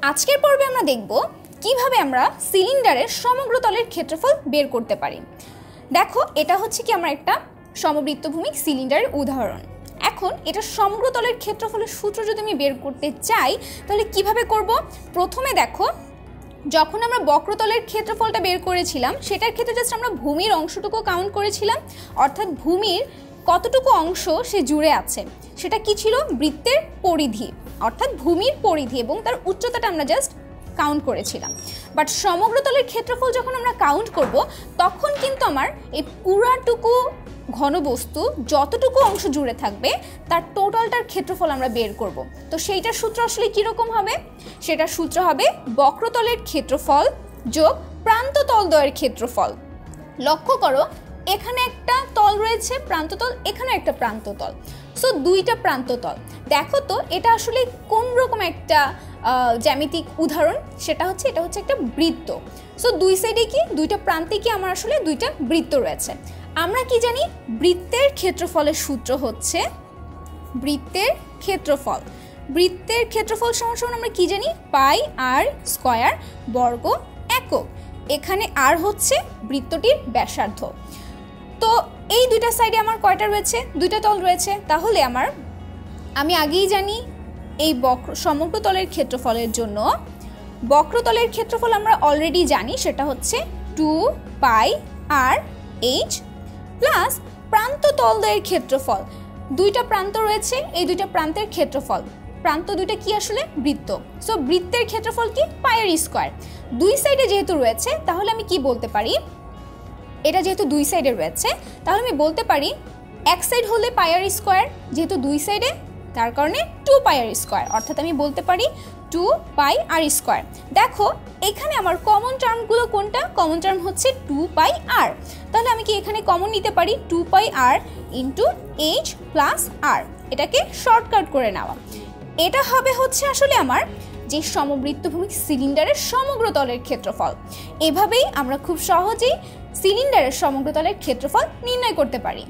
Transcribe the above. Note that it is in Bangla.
আজকের পর্বে আমরা দেখব কিভাবে আমরা সিলিন্ডারের সমগ্র তলের ক্ষেত্রফল বের করতে পারি। দেখো, এটা হচ্ছে কি আমার একটা সমবৃত্তভূমিক সিলিন্ডারের উদাহরণ। এখন এটা সমগ্র তলের ক্ষেত্রফলের সূত্র যদি আমি বের করতে চাই তাহলে কিভাবে করব? প্রথমে দেখো, যখন আমরা বক্রতলের ক্ষেত্রফলটা বের করেছিলাম সেটার ক্ষেত্রে জাস্ট আমরা ভূমির অংশটুকু কাউন্ট করেছিলাম, অর্থাৎ ভূমির কতটুকু অংশ সে জুড়ে আছে সেটা কি ছিল? বৃত্তের পরিধি, অর্থাৎ ভূমির পরিধি, এবং তার উচ্চতাটা আমরা জাস্ট কাউন্ট করেছিলাম। বাট সমগ্র তলের ক্ষেত্রফল যখন আমরা কাউন্ট করব তখন কিন্তু আমার এই পুরাটুকু ঘনবস্তু যতটুকু অংশ জুড়ে থাকবে তার টোটালটার ক্ষেত্রফল আমরা বের করব। তো সেইটার সূত্র আসলে কীরকম হবে? সেটার সূত্র হবে বক্রতলের ক্ষেত্রফল যোগ প্রান্ত তলদ্বয়ের ক্ষেত্রফল। লক্ষ্য করো, এখানে একটা তল রয়েছে প্রান্ততল, এখানে একটা প্রান্ততল, সো দুইটা প্রান্ততল। দেখো তো এটা আসলে কোন রকম একটা জ্যামিতিক উদাহরণ? সেটা হচ্ছে এটা হচ্ছে একটা বৃত্ত। সো দুই সাইডে কি, দুইটা প্রান্তে কি আমার আসলে দুইটা বৃত্ত রয়েছে। আমরা কি জানি? বৃত্তের ক্ষেত্রফলের সূত্র হচ্ছে বৃত্তের ক্ষেত্রফল। বৃত্তের ক্ষেত্রফল সমান সমান আমরা কি জানি? পাই আর স্কয়ার বর্গ একক। এখানে আর হচ্ছে বৃত্তটির ব্যাসার্ধ। তো এই দুইটা সাইডে আমার কয়টা রয়েছে? দুইটা তল রয়েছে। তাহলে আমি আগেই জানি এই সমগ্র তলের ক্ষেত্রফলের জন্য বক্রতলের ক্ষেত্রফল আমরা অলরেডি জানি, সেটা হচ্ছে 2 পাই আর এইচ প্লাস প্রান্ত তলদ্বয়ের ক্ষেত্রফল। দুইটা প্রান্ত রয়েছে, এই দুইটা প্রান্তের ক্ষেত্রফল। প্রান্ত দুইটা কি আসলে? বৃত্ত। সো বৃত্তের ক্ষেত্রফল কি? পাই আর স্কয়ার। দুই সাইডে যেহেতু রয়েছে তাহলে আমি কি বলতে পারি? এটা যেহেতু দুই সাইডে রয়েছে তাহলে আমি বলতে পারি এক সাইড হলে পাই আর স্কয়ার, যেহেতু দুই সাইডে তার কারণে 2 পাই আর স্কয়ার, অর্থাৎ আমি বলতে পারি 2 পাই আর স্কয়ার। দেখো এখানে আমার কমন টার্মগুলো কোনটা? কমন টার্ম হচ্ছে 2 পাই আর। তাহলে আমি কি এখানে কমন নিতে পারি 2 পাই আর ইন্টু এইচ প্লাস আর, এটাকে শর্টকাট করে নেওয়া। এটা হবে হচ্ছে আসলে আমার যে সমবৃত্তভূমিক সিলিন্ডারের সমগ্র তলের ক্ষেত্রফল। এভাবেই আমরা খুব সহজেই সিলিন্ডারের সমগ্র তলের ক্ষেত্রফল নির্ণয় করতে পারি।